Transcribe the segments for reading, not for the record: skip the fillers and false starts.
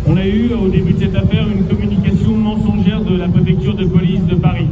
On a eu au début de cette affaire une communication mensongère de la préfecture de police de Paris.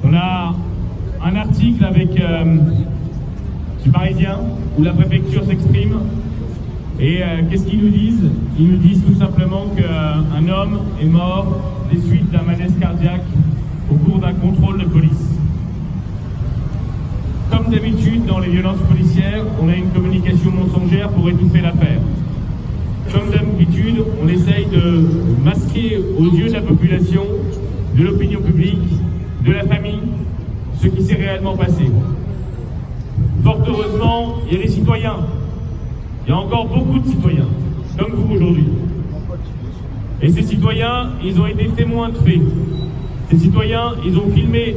On a un article avec du Parisien où la préfecture s'exprime et qu'est-ce qu'ils nous disent? Ils nous disent tout simplement qu'un homme est mort des suites d'un malaise cardiaque au cours d'un contrôle de police. Comme d'habitude dans les violences policières, on a une communication mensongère pour étouffer l'affaire. Comme d'habitude, on essaye de masquer aux yeux de la population, de l'opinion publique, de la famille, ce qui s'est réellement passé. Fort heureusement, il y a des citoyens. Il y a encore beaucoup de citoyens, comme vous aujourd'hui. Et ces citoyens, ils ont été témoins de faits. Ces citoyens, ils ont filmé.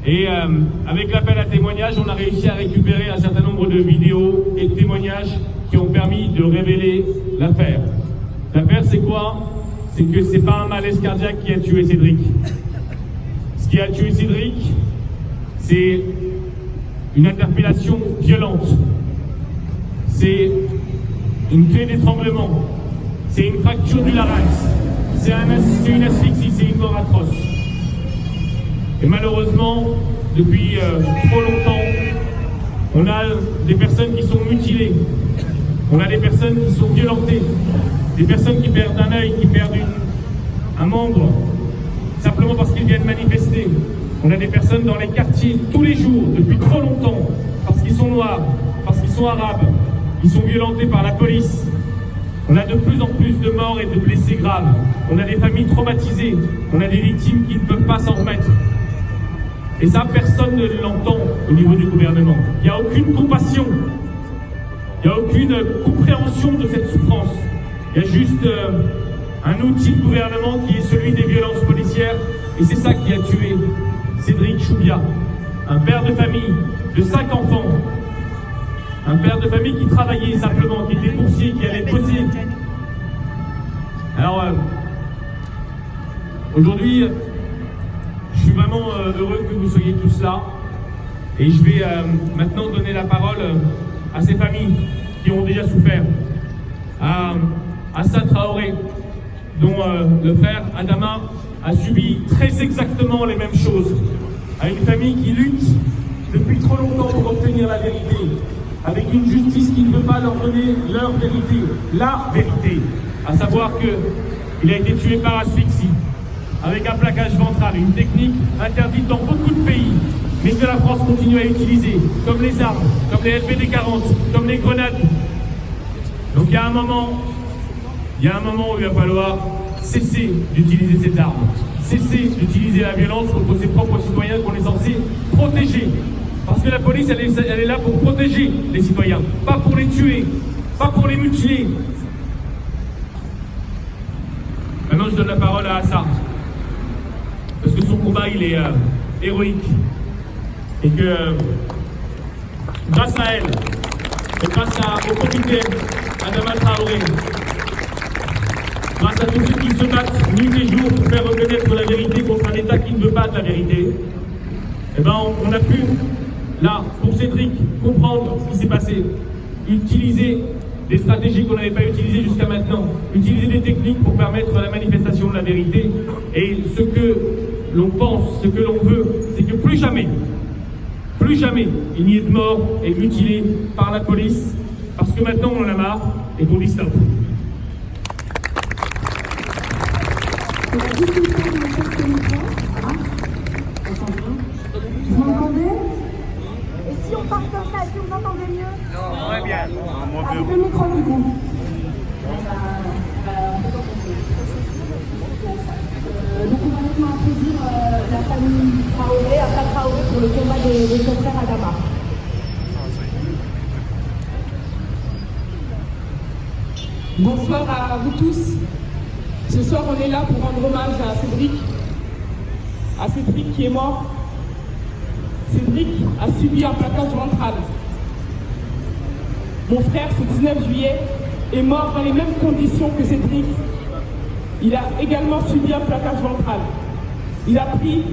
Et avec l'appel à témoignage, on a réussi à récupérer un certain nombre de vidéos et de témoignages qui ont permis de révéler l'affaire. L'affaire, c'est quoi? C'est que c'est pas un malaise cardiaque qui a tué Cédric. Ce qui a tué Cédric, c'est une interpellation violente. C'est une clé d'étranglement. C'est une fracture du larynx. C'est une asphyxie, c'est une mort atroce. Et malheureusement, depuis trop longtemps, on a des personnes qui sont mutilées. On a des personnes qui sont violentées. Des personnes qui perdent un œil, qui perdent un membre, simplement parce qu'ils viennent manifester. On a des personnes dans les quartiers tous les jours, depuis trop longtemps, parce qu'ils sont noirs, parce qu'ils sont arabes, qui sont violentés par la police. On a de plus en plus de morts et de blessés graves. On a des familles traumatisées. On a des victimes qui ne peuvent pas s'en remettre. Et ça, personne ne l'entend au niveau du gouvernement. Il n'y a aucune compassion. Il n'y a aucune compréhension de cette souffrance. Il y a juste un outil de gouvernement qui est celui des violences policières. Et c'est ça qui a tué Cédric Chouviat, un père de famille de 5 enfants. Un père de famille qui travaillait simplement, qui était boursier, qui allait bosser. Alors, aujourd'hui, je suis vraiment heureux que vous soyez tous là. Et je vais maintenant donner la parole à ces familles qui ont déjà souffert. À Assa Traoré, dont le frère Adama a subi très exactement les mêmes choses. À une famille qui lutte depuis trop longtemps pour obtenir la vérité. Avec une justice qui ne veut pas leur donner leur vérité, la vérité, à savoir qu'il a été tué par asphyxie, avec un plaquage ventral, une technique interdite dans beaucoup de pays, mais que la France continue à utiliser, comme les armes, comme les LBD-40, comme les grenades. Donc il y a un moment où il va falloir cesser d'utiliser ces armes, cesser d'utiliser la violence contre ses propres citoyens qu'on est censé protéger. Parce que la police, elle est là pour protéger les citoyens, pas pour les tuer, pas pour les mutiler. Maintenant, je donne la parole à Assa. Parce que son combat, il est héroïque. Et que grâce à elle, et grâce au comité Adama Traoré, grâce à tous ceux qui se battent nuit et jour pour faire reconnaître la vérité contre un État qui ne veut pas de la vérité, eh ben, on a pu, là, pour Cédric, comprendre ce qui s'est passé, utiliser des stratégies qu'on n'avait pas utilisées jusqu'à maintenant, utiliser des techniques pour permettre la manifestation de la vérité. Et ce que l'on pense, ce que l'on veut, c'est que plus jamais, il n'y ait de morts et mutilés par la police, parce que maintenant on en a marre et qu'on dit stop. Vous m'entendez? Et si on part comme ça, est-ce que vous entendez mieux? Non, ouais, bien. Avec le micro du coup. Donc on va maintenant applaudir la famille Traoré, Assa Traoré, pour le combat des deux frères Adama. Bonsoir à vous tous. Ce soir, on est là pour rendre hommage à Cédric qui est mort. Cédric a subi un plaquage ventral. Mon frère, ce 19 juillet, est mort dans les mêmes conditions que Cédric. Il a également subi un plaquage ventral. Il a pris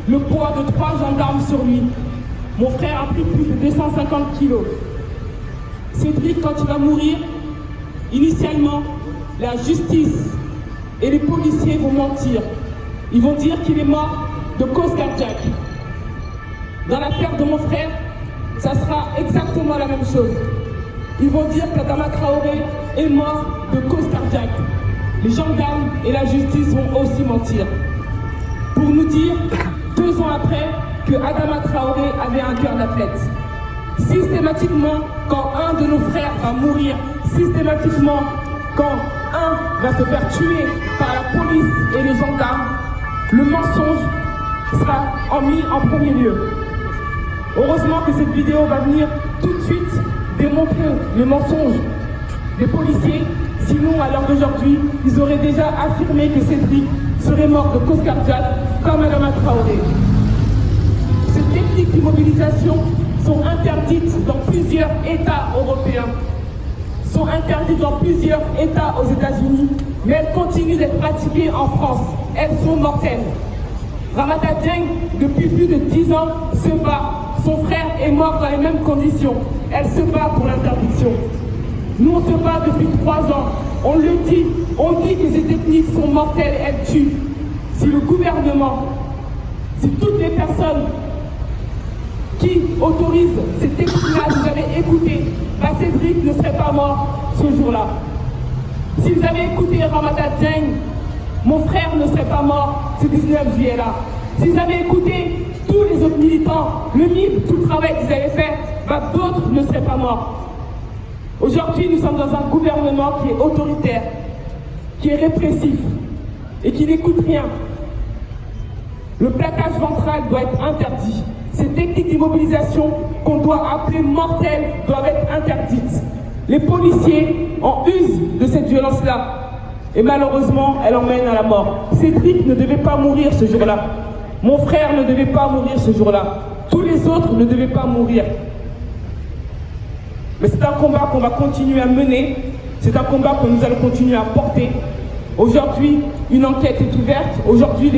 le poids de 3 gendarmes sur lui. Mon frère a pris plus de 250 kilos. Cédric, quand il va mourir, Initialement, la justice et les policiers vont mentir. Ils vont dire qu'il est mort de cause cardiaque. Dans l'affaire de mon frère, ça sera exactement la même chose. Ils vont dire qu'Adama Traoré est mort de cause cardiaque. Les gendarmes et la justice vont aussi mentir. Pour nous dire, 2 ans après, que Adama Traoré avait un cœur d'athlète. Systématiquement, quand un de nos frères va mourir, systématiquement, quand un va se faire tuer par la police et les gendarmes, le mensonge sera mis en premier lieu. Heureusement que cette vidéo va venir tout de suite démontrer les mensonges des policiers. Sinon, à l'heure d'aujourd'hui, ils auraient déjà affirmé que Cédric serait mort de cause cardiaque comme Adama Traoré. Ces techniques d'immobilisation sont interdites dans plusieurs États européens, sont interdites dans plusieurs États aux États-Unis, mais elles continuent d'être pratiquées en France. Elles sont mortelles. Ramata Dieng, depuis plus de 10 ans, se bat. Son frère est mort dans les mêmes conditions. Elle se bat pour l'interdiction. Nous, on se bat depuis 3 ans. On le dit. On dit que ces techniques sont mortelles, elles tuent. Si le gouvernement, si toutes les personnes qui autorisent ces techniques-là nous avaient écouté, Cédric ne serait pas mort ce jour-là. S'ils avaient écouté Ramata Dieng, mon frère ne serait pas mort ce 19 juillet-là. S'ils avaient écouté tous les autres militants, le MIB, tout le travail qu'ils avaient fait, d'autres ne seraient pas morts. Aujourd'hui, nous sommes dans un gouvernement qui est autoritaire, qui est répressif et qui n'écoute rien. Le plaquage ventral doit être interdit. Ces techniques d'immobilisation qu'on doit appeler mortelles doivent être interdites. Les policiers en usent de cette violence-là. Et malheureusement, elle emmène à la mort. Cédric ne devait pas mourir ce jour-là. Mon frère ne devait pas mourir ce jour-là. Tous les autres ne devaient pas mourir. Mais c'est un combat qu'on va continuer à mener. C'est un combat que nous allons continuer à porter. Aujourd'hui, une enquête est ouverte. Aujourd'hui,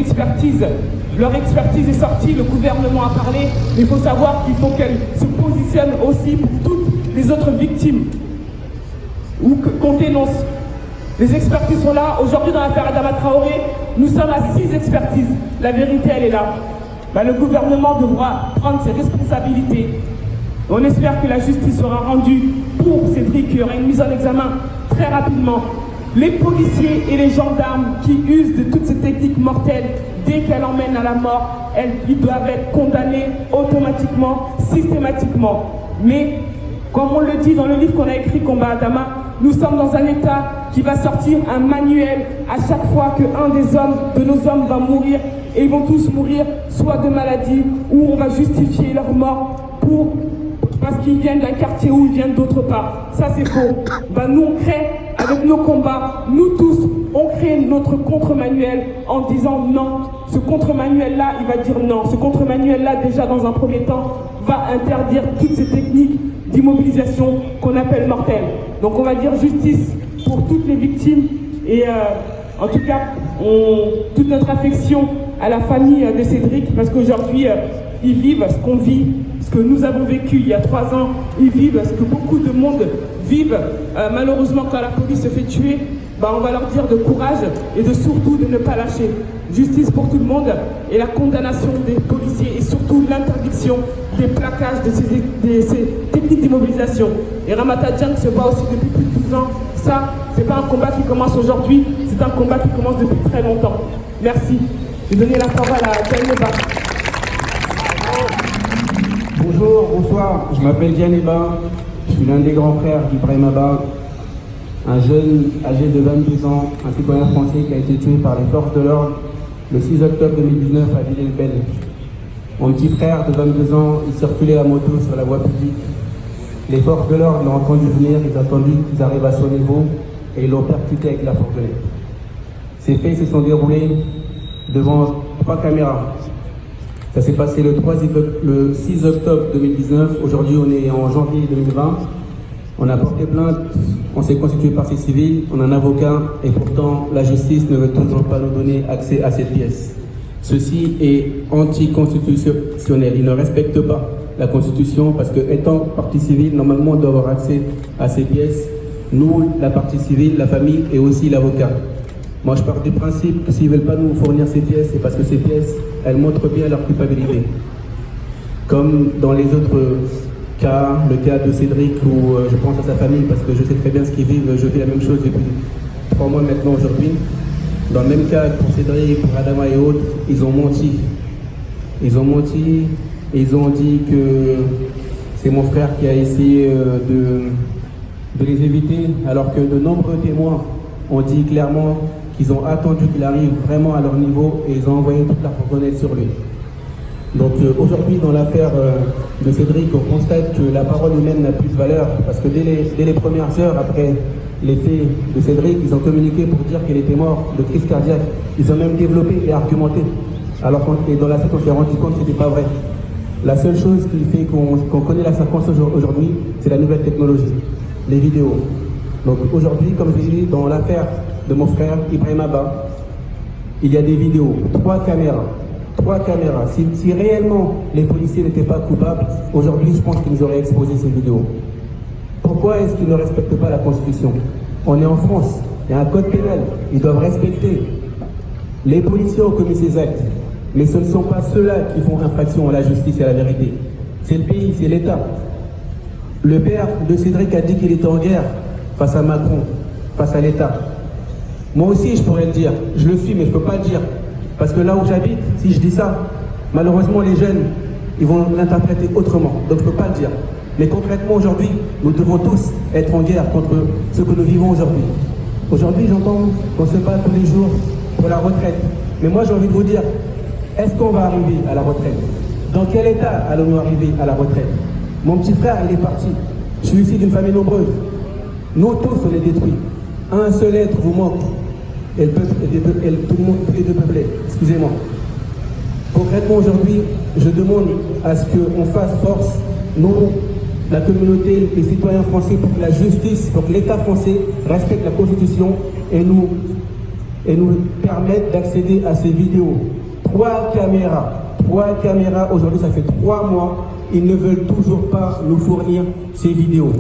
leur expertise est sortie. Le gouvernement a parlé. Mais il faut savoir qu'il faut qu'elle se positionne aussi pour toutes les autres victimes ou qu'on dénonce. Les expertises sont là. Aujourd'hui, dans l'affaire Adama Traoré, nous sommes à 6 expertises. La vérité, elle est là. Le gouvernement devra prendre ses responsabilités. On espère que la justice sera rendue pour Cédric, qu'il y aura une mise en examen très rapidement. Les policiers et les gendarmes qui usent de toutes ces techniques mortelles, dès qu'elles emmènent à la mort, ils doivent être condamnés automatiquement, systématiquement. Mais, comme on le dit dans le livre qu'on a écrit, Combat Adama, nous sommes dans un État qui va sortir un manuel à chaque fois qu'un de nos hommes va mourir, et ils vont tous mourir soit de maladie, ou on va justifier leur mort parce qu'ils viennent d'un quartier ou ils viennent d'autre part. Ça c'est faux. Nous on crée, avec nos combats, nous tous, on crée notre contre-manuel en disant non. Ce contre-manuel-là, il va dire non. Ce contre-manuel-là, déjà dans un premier temps, va interdire toutes ces techniques d'immobilisation qu'on appelle mortelles. Donc on va dire justice pour toutes les victimes et en tout cas, toute notre affection à la famille de Cédric, parce qu'aujourd'hui, ils vivent ce qu'on vit, ce que nous avons vécu il y a 3 ans, ils vivent ce que beaucoup de monde vivent. Malheureusement, quand la police se fait tuer, on va leur dire de courage et surtout de ne pas lâcher. Justice pour tout le monde et la condamnation des policiers et surtout l'interdiction des plaquages de ces techniques d'immobilisation. Et Ramata Dieng se bat aussi depuis plus de 12 ans. Ça, c'est pas un combat qui commence aujourd'hui, c'est un combat qui commence depuis très longtemps. Merci. Je vais donner la parole à Dianeba. Bonjour, bonsoir, je m'appelle Dianeba, je suis l'un des grands frères d'Ibrahim Abba, un jeune âgé de 22 ans, un citoyen français qui a été tué par les forces de l'ordre le 6 octobre 2019 à Villers-le-Bel. Mon petit frère de 22 ans, il circulait à moto sur la voie publique. Les forces de l'ordre l'ont entendu venir, ils ont attendu qu'ils arrivent à son niveau et ils l'ont percuté avec la fourgonnette. Ces faits se sont déroulés devant 3 caméras. Ça s'est passé le 6 octobre 2019. Aujourd'hui, on est en janvier 2020. On a porté plainte, on s'est constitué partie civile, on a un avocat et pourtant la justice ne veut toujours pas nous donner accès à cette pièce. Ceci est anticonstitutionnel. Il ne respecte pas la Constitution parce que étant partie civile, normalement on doit avoir accès à ces pièces. nous, la partie civile, la famille et aussi l'avocat. Moi, je pars du principe que s'ils ne veulent pas nous fournir ces pièces, c'est parce que ces pièces, elles montrent bien leur culpabilité. Comme dans les autres cas, le cas de Cédric, où je pense à sa famille parce que je sais très bien ce qu'ils vivent, je vis la même chose depuis 3 mois maintenant aujourd'hui. Dans le même cas pour Cédric, pour Adama et autres, ils ont menti. Ils ont menti, ils ont dit que c'est mon frère qui a essayé de les éviter, alors que de nombreux témoins ont dit clairement qu'ils ont attendu qu'il arrive vraiment à leur niveau et ils ont envoyé toute la fourgonnette sur lui. Donc aujourd'hui, dans l'affaire de Cédric, on constate que la parole humaine n'a plus de valeur parce que dès les premières heures après les faits de Cédric, ils ont communiqué pour dire qu'il était mort de crise cardiaque. Ils ont même développé et argumenté. Alors et dans la suite, on s'est rendu compte que ce n'était pas vrai. La seule chose qui fait qu'on connaît la circonstance aujourd'hui, c'est la nouvelle technologie, les vidéos. Donc aujourd'hui, comme je l'ai dit, dans l'affaire de mon frère Ibrahim Abba, il y a des vidéos, 3 caméras. 3 caméras. Si réellement les policiers n'étaient pas coupables, aujourd'hui, je pense qu'ils nous auraient exposé ces vidéos. Pourquoi est-ce qu'ils ne respectent pas la Constitution? On est en France, il y a un code pénal, ils doivent respecter. Les policiers ont commis ces actes, mais ce ne sont pas ceux-là qui font infraction à la justice et à la vérité. C'est le pays, c'est l'État. Le père de Cédric a dit qu'il était en guerre face à Macron, face à l'État. Moi aussi, je pourrais le dire. Je le suis, mais je ne peux pas le dire. Parce que là où j'habite, si je dis ça, malheureusement, les jeunes, ils vont l'interpréter autrement. Donc je ne peux pas le dire. Mais concrètement, aujourd'hui, nous devons tous être en guerre contre ce que nous vivons aujourd'hui. Aujourd'hui, j'entends qu'on se bat tous les jours pour la retraite. Mais moi, j'ai envie de vous dire, est-ce qu'on va arriver à la retraite? Dans quel état allons-nous arriver à la retraite? Mon petit frère, il est parti. Je suis issu d'une famille nombreuse. Nous tous, on est détruits. Un seul être vous manque. Et le peuple, tout le monde, tous les deux peuplés. Excusez-moi. Concrètement, aujourd'hui, je demande à ce qu'on fasse force, nous, la communauté, les citoyens français, pour que la justice, pour que l'État français respecte la Constitution et nous permette d'accéder à ces vidéos. 3 caméras, aujourd'hui, ça fait 3 mois, ils ne veulent toujours pas nous fournir ces vidéos.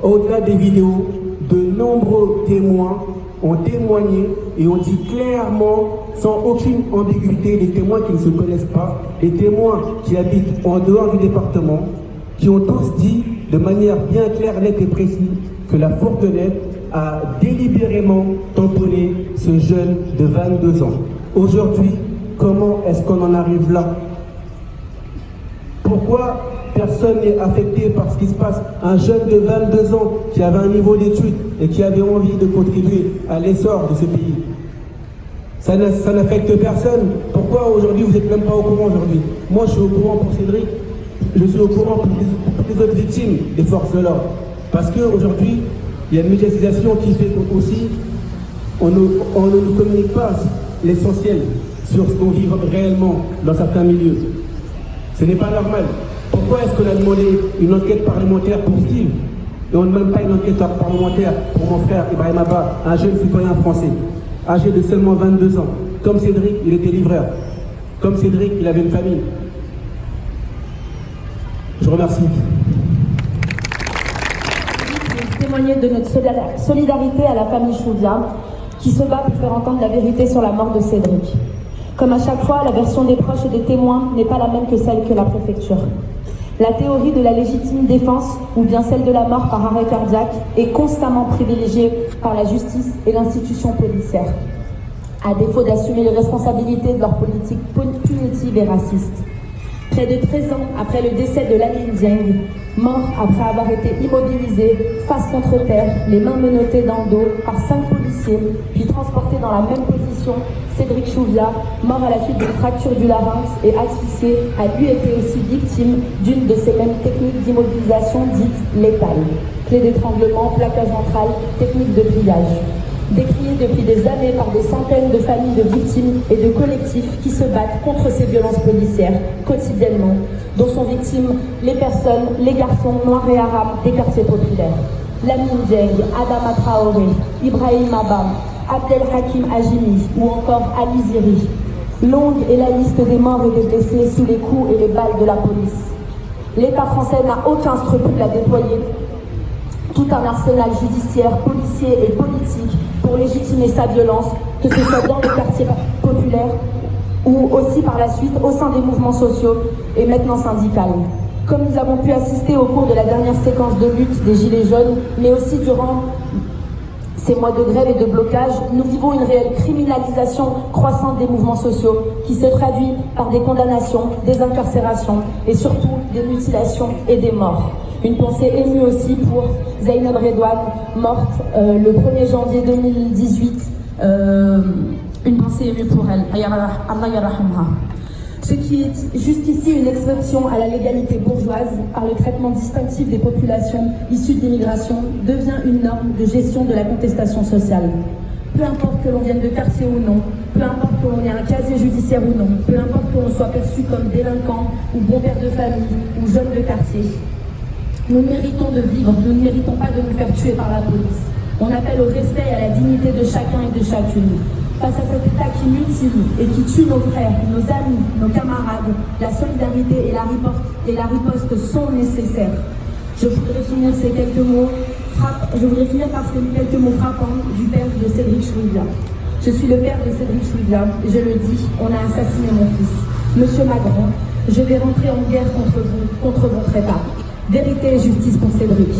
Au-delà des vidéos, de nombreux témoins ont témoigné et ont dit clairement, sans aucune ambiguïté, des témoins qui ne se connaissent pas, des témoins qui habitent en dehors du département, qui ont tous dit de manière bien claire, nette et précise que la fourgonnette a délibérément tamponné ce jeune de 22 ans. Aujourd'hui, comment est-ce qu'on en arrive là? Pourquoi personne n'est affecté par ce qui se passe? Un jeune de 22 ans qui avait un niveau d'études et qui avait envie de contribuer à l'essor de ce pays. Ça n'affecte personne. Pourquoi aujourd'hui vous n'êtes même pas au courant aujourd'hui? Moi je suis au courant pour Cédric, je suis au courant pour toutes les autres victimes des forces de l'ordre. Parce qu'aujourd'hui, il y a une médiatisation qui fait qu'aussi on ne nous communique pas l'essentiel sur ce qu'on vit réellement dans certains milieux. Ce n'est pas normal. Pourquoi est-ce qu'on a demandé une enquête parlementaire pour Steve et on ne demande pas une enquête parlementaire pour mon frère Ibrahim Abba, un jeune citoyen français, âgé de seulement 22 ans? Comme Cédric, il était livreur. Comme Cédric, il avait une famille. Je vous remercie. Témoigner de notre solidarité à la famille Chouvia, qui se bat pour faire entendre la vérité sur la mort de Cédric. Comme à chaque fois, la version des proches et des témoins n'est pas la même que celle que la préfecture. La théorie de la légitime défense, ou bien celle de la mort par arrêt cardiaque, est constamment privilégiée par la justice et l'institution policière, à défaut d'assumer les responsabilités de leur politique punitive et raciste. Près de 13 ans après le décès de Lamine Dieng, mort après avoir été immobilisé, face contre terre, les mains menottées dans le dos par 5 policiers, puis transporté dans la même position, Cédric Chouvia, mort à la suite d'une fracture du larynx et asphyxié, a lui été aussi victime d'une de ces mêmes techniques d'immobilisation dites létales. Clé d'étranglement, plaquage ventral, technique de pliage. Décriée depuis des années par des centaines de familles de victimes et de collectifs qui se battent contre ces violences policières quotidiennement, dont sont victimes les personnes, les garçons noirs et arabes des quartiers populaires. Lamine Dieng, Adama Traoré, Ibrahim Abba, Abdelhakim Hajimi ou encore Ali Ziri. Longue est la liste des morts et des blessés sous les coups et les balles de la police. L'État français n'a aucun scrupule à déployer tout un arsenal judiciaire, policier et politique pour légitimer sa violence, que ce soit dans les quartiers populaires ou aussi par la suite au sein des mouvements sociaux et maintenant syndicales. Comme nous avons pu assister au cours de la dernière séquence de lutte des Gilets jaunes, mais aussi durant ces mois de grève et de blocage, nous vivons une réelle criminalisation croissante des mouvements sociaux qui se traduit par des condamnations, des incarcérations et surtout des mutilations et des morts. Une pensée émue aussi pour Zainab Redouane, morte le 1er janvier 2018. Une pensée émue pour elle. Allah yarhamha. Ce qui est juste ici une exception à la légalité bourgeoise par le traitement distinctif des populations issues de l'immigration devient une norme de gestion de la contestation sociale. Peu importe que l'on vienne de quartier ou non, peu importe que l'on ait un casier judiciaire ou non, peu importe que l'on soit perçu comme délinquant ou bon père de famille ou jeune de quartier, nous méritons de vivre, nous ne méritons pas de nous faire tuer par la police. On appelle au respect et à la dignité de chacun et de chacune. Face à cet État qui mutile et qui tue nos frères, nos amis, nos camarades, la solidarité et la riposte sont nécessaires. Je voudrais finir par ces quelques mots frappants du père de Cédric Chouivia. Je suis le père de Cédric Chouivia et je le dis, on a assassiné mon fils. Monsieur Macron, je vais rentrer en guerre contre vous, contre votre État. Vérité et justice pour Cédric.